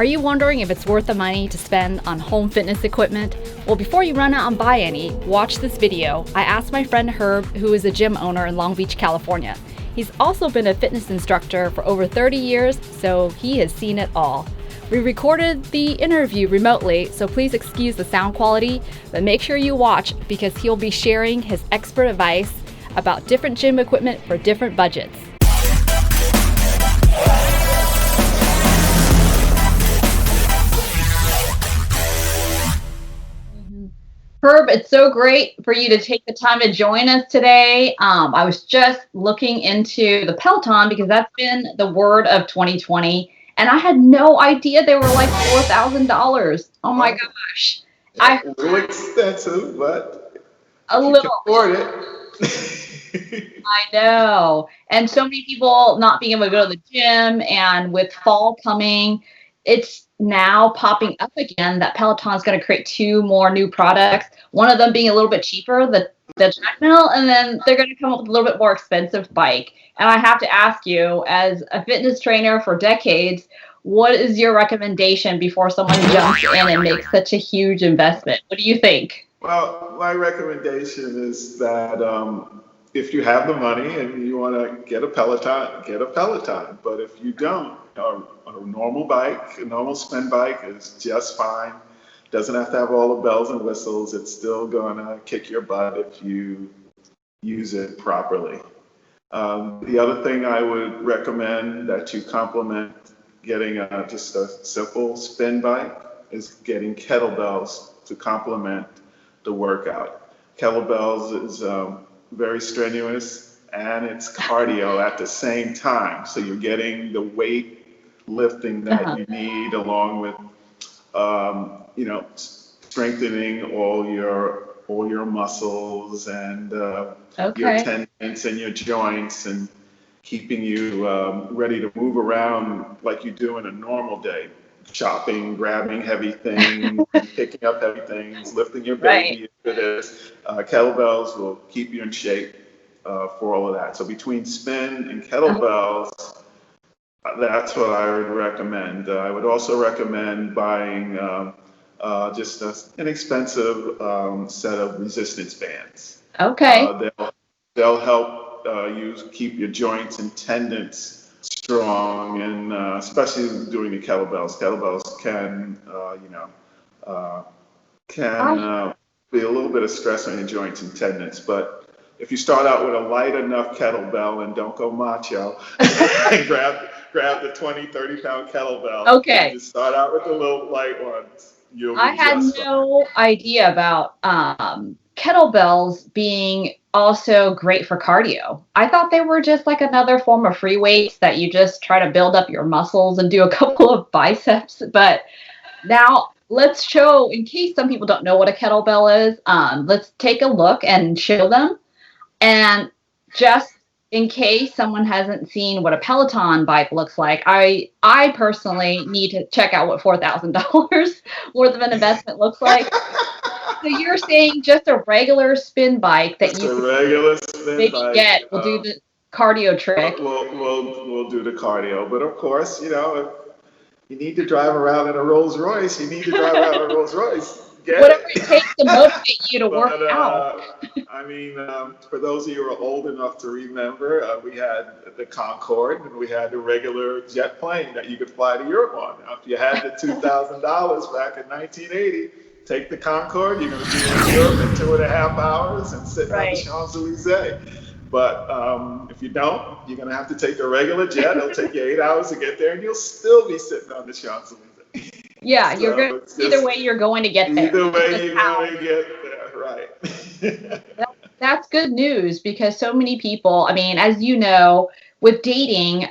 Are you wondering if it's worth the money to spend on home fitness equipment? Well, before you run out and buy any, watch this video. I asked my friend Herb, who is a gym owner in Long Beach, California. He's also been a fitness instructor for over 30 years, so he has seen it all. We recorded the interview remotely, so please excuse the sound quality, but make sure you watch because he'll be sharing his expert advice about different gym equipment for different budgets. Herb, it's so great for you to take the time to join us today. I was just looking into the Peloton because that's been the word of 2020, and I had no idea they were like $4,000. Oh my gosh. A little expensive, but a you little. can afford it. I know. And so many people not being able to go to the gym, and with fall coming, it's now popping up again that Peloton's going to create 2 more new products. One of them being a little bit cheaper, the treadmill, and then they're going to come up with a little bit more expensive bike. And I have to ask you, as a fitness trainer for decades, what is your recommendation before someone jumps in and makes such a huge investment? What do you think? Well, my recommendation is that if you have the money and you want to get a Peloton, get a Peloton. But if you don't, a normal bike, a normal spin bike is just fine. Doesn't have to have all the bells and whistles. It's still going to kick your butt if you use it properly. The other thing I would recommend that you complement getting just a simple spin bike is getting kettlebells to complement the workout. Kettlebells is very strenuous and it's cardio at the same time. So you're getting the weight lifting that you need along with strengthening all your muscles and your tendons and your joints and keeping you ready to move around like you do in a normal day. Chopping, grabbing heavy things, picking up heavy things, lifting your baby into this. Kettlebells will keep you in shape for all of that. So between spin and kettlebells, that's what I would recommend. I would also recommend buying just an inexpensive set of resistance bands. Okay. They'll help you keep your joints and tendons strong, and especially doing the kettlebells. Kettlebells can be a little bit of stress on your joints and tendons, but if you start out with a light enough kettlebell and don't go macho, and grab the 20, 30-pound kettlebell. Okay. Just start out with the little light ones. I had no idea about kettlebells being also great for cardio. I thought they were just like another form of free weights that you just try to build up your muscles and do a couple of biceps. But now let's show, in case some people don't know what a kettlebell is, let's take a look and show them. And just in case someone hasn't seen what a Peloton bike looks like, I personally need to check out what $4,000 worth of an investment looks like. So you're saying just a regular spin bike that you get will do the cardio trick. We'll do the cardio, but of course, if you need to drive around in a Rolls Royce, you need to drive around in a Rolls Royce. Whatever it takes to motivate you to work out. For those of you who are old enough to remember, we had the Concorde and we had the regular jet plane that you could fly to Europe on. Now, if you had the $2,000 back in 1980, take the Concorde, you're going to be in Europe in 2.5 hours and sit on the Champs-Elysees. But if you don't, you're going to have to take the regular jet. It'll take you 8 hours to get there, and you'll still be sitting on the Champs-Elysees. Yeah, so either way you're going to get there. Either way you're going to get there, right. That's good news because so many people, as you know, with dating,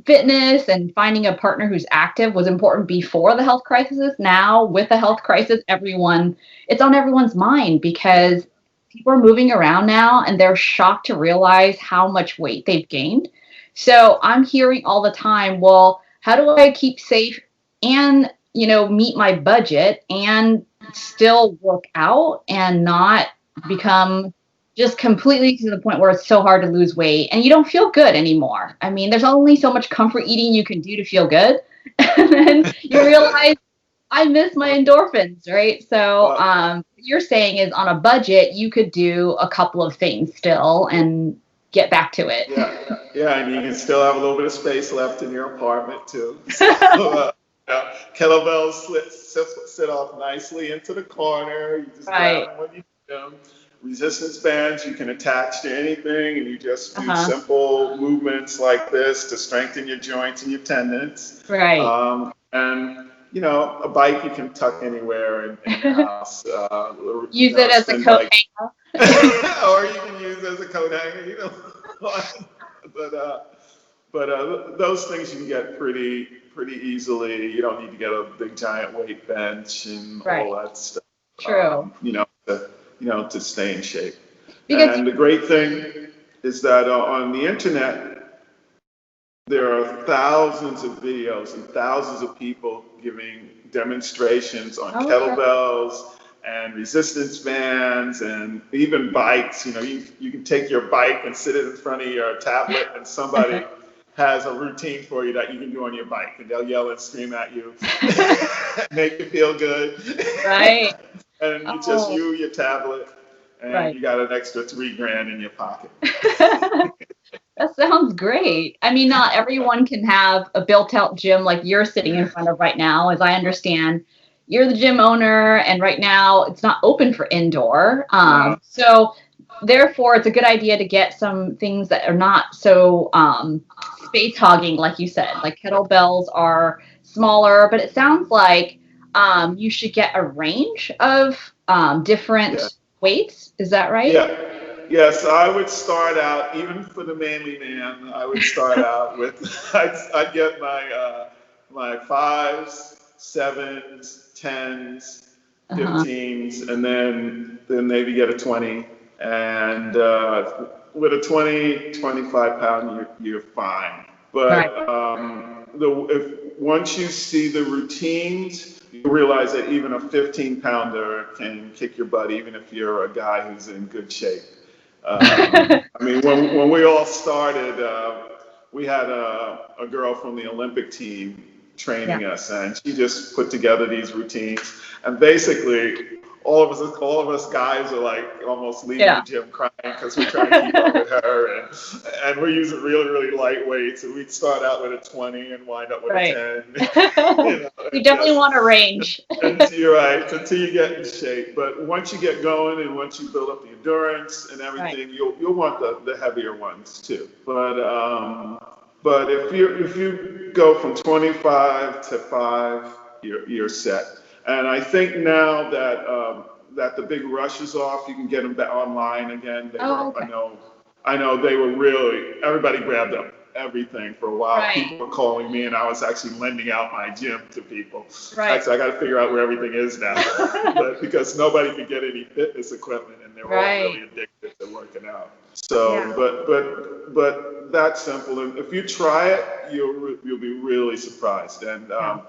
fitness and finding a partner who's active was important before the health crisis. Now, with the health crisis, it's on everyone's mind because people are moving around now and they're shocked to realize how much weight they've gained. So I'm hearing all the time, well, how do I keep safe and meet my budget and still work out and not become just completely to the point where it's so hard to lose weight and you don't feel good anymore. I mean, there's only so much comfort eating you can do to feel good. And then you realize I miss my endorphins, right? So, Well, what you're saying is on a budget, you could do a couple of things still and get back to it. yeah, yeah, and you can still have a little bit of space left in your apartment too. So, yeah, kettlebells sit off nicely into the corner. You just grab Right. them when you need them. Resistance bands you can attach to anything, and you just do Uh-huh. simple movements like this to strengthen your joints and your tendons. Right. And a bike you can tuck anywhere in your house. Use it as a Spin coat bike, or you can use as a coat hanger. But those things you can get pretty easily. You don't need to get a big giant weight bench and Right. all that stuff. True. To stay in shape. Because And the great thing is that on the internet, there are thousands of videos and thousands of people giving demonstrations on okay. kettlebells and resistance bands and even bikes. You can take your bike and sit it in front of your tablet, and somebody has a routine for you that you can do on your bike, and they'll yell and scream at you, make you feel good. Right. And it's just Oh, your tablet, and right. you got an extra $3,000 in your pocket. That sounds great. I mean, not everyone can have a built-out gym like you're sitting in front of right now. As I understand, you're the gym owner, and right now it's not open for indoor. No, So therefore, it's a good idea to get some things that are not so space hogging, like you said. Like kettlebells are smaller, but it sounds like you should get a range of yeah, different weights. Is that right? yeah, yes. I would start out, even for the manly man. I would start out with I'd get my fives, sevens, tens, Uh-huh. 15s, and then maybe get a 20. And with a 25 pound, you're fine. Right. But if once you see the routines, you realize that even a 15 pounder can kick your butt, even if you're a guy who's in good shape. I mean, when we all started, we had a girl from the Olympic team Yeah. training us, and she just put together these routines. And basically, all of us guys are like almost leaving the Yeah. gym crying because we're trying to keep up with her, and we're using really, really light weights. And we'd start out with a 20 and wind up with a Right. 10. You And definitely want a just range. until you're right, until you get in shape. But once you get going and once you build up the endurance and Right. everything, you'll want the heavier ones too. But if you go from 25 to 5, you're set. And I think now that the big rush is off, you can get them back online again. Oh, okay. I know they were really, everybody grabbed up everything for a while. Right. People were calling me, and I was actually lending out my gym to people. Right. Actually, I got to figure out where everything is now, but because nobody could get any fitness equipment, and they're all Right. really addicted to working out. So, Yeah. but that's simple. And if you try it, you'll be really surprised. And Yeah.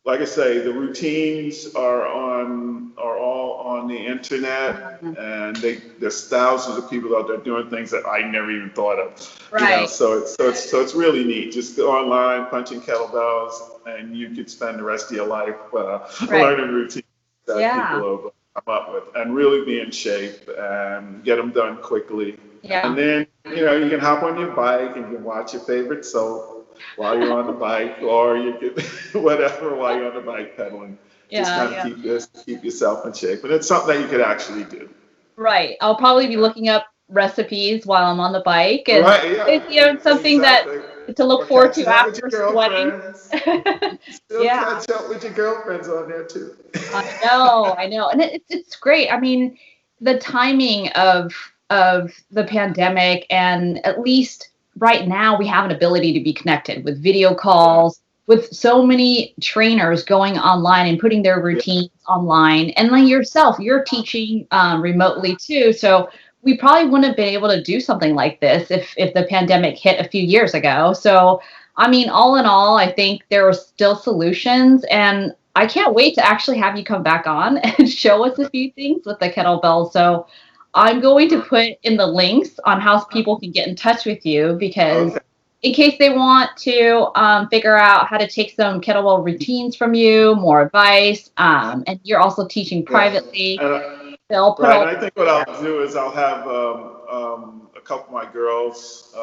like I say, the routines are all on the internet, Mhm. and there's thousands of people out there doing things that I never even thought of. Right. So it's really neat. Just go online, punching kettlebells, and you could spend the rest of your life Right. learning routines that Yeah. people have come up with, and really be in shape and get them done quickly. Yeah. And then you can hop on your bike and you can watch your favorite soap while you're on the bike, or you can whatever while you're on the bike pedaling. Just Yeah. kind of Yeah. keep yourself in shape, and it's something that you could actually do. Right. I'll probably be looking up recipes while I'm on the bike, and Right? it's Yeah. something that Exactly. to look Or forward to catching up with after your sweating. girlfriends. Still Yeah. catch up with your girlfriends on there too. I know, and it's great. I mean, the timing of the pandemic, and at least right now, we have an ability to be connected with video Yeah. calls, with so many trainers going online and putting their Yeah. routines online, and like yourself, you're teaching remotely too. So we probably wouldn't have been able to do something like this if the pandemic hit a few years ago. So I mean, all in all, I think there are still solutions, and I can't wait to actually have you come back on and show us a few things with the kettlebell. So I'm going to put in the links on how people can get in touch with you, because Okay. in case they want to figure out how to take some kettlebell routines from you, more advice, and you're also teaching Yeah. privately, And, they'll put right. And all. I think what I'll do is I'll have a couple of my girls.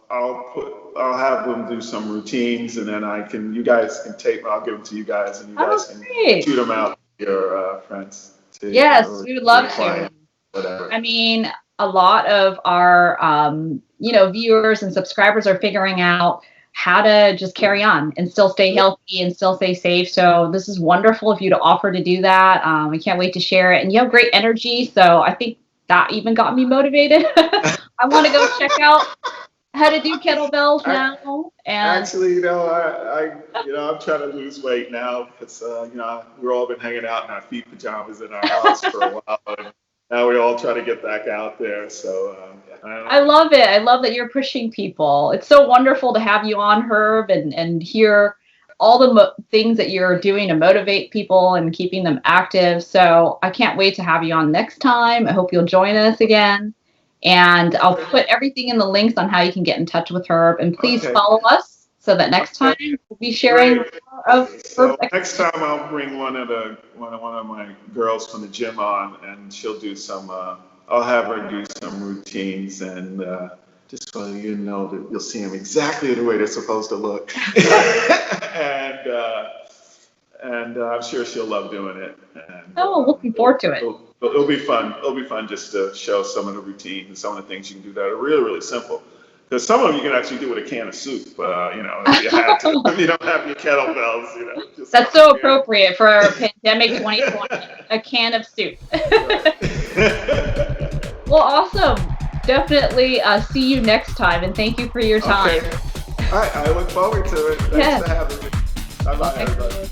I'll have them do some routines, and then you guys can tape. I'll give them to you guys, and you Oh, guys can great. shoot them out to your friends, Yes, or we would your love to. clients, whatever. I mean, a lot of our, viewers and subscribers are figuring out how to just carry on and still stay healthy and still stay safe. So this is wonderful of you to offer to do that. I can't wait to share it. And you have great energy. So I think that even got me motivated. I want to go check out how to do kettlebells I, now. And Actually, I'm trying to lose weight now because, we've all been hanging out in our feet pajamas in our house for a while. And now we all try to get back out there. So, I don't I know. love it. I love that you're pushing people. It's so wonderful to have you on, Herb, and hear all the things that you're doing to motivate people and keeping them active. So I can't wait to have you on next time. I hope you'll join us again. And I'll put everything in the links on how you can get in touch with Herb. And please Okay. follow us so that next time Okay. we'll be sharing Great. more of So Herb's next time I'll bring one of my girls from the gym on, and she'll do some. I'll have her do some routines, and just so you know that you'll see them exactly the way they're supposed to look. and I'm sure she'll love doing it. And Oh, looking forward to it. it'll be fun. It'll be fun just to show some of the routines and some of the things you can do that are really, really simple. Because some of them you can actually do with a can of soup, if you had to. If you don't have your kettlebells, just That's so appropriate for pandemic 2020. A can of soup. Well, awesome. Definitely see you next time, and thank you for your time. Okay. All right. I look forward to it. Thanks Yes. for having me. Bye bye, everybody.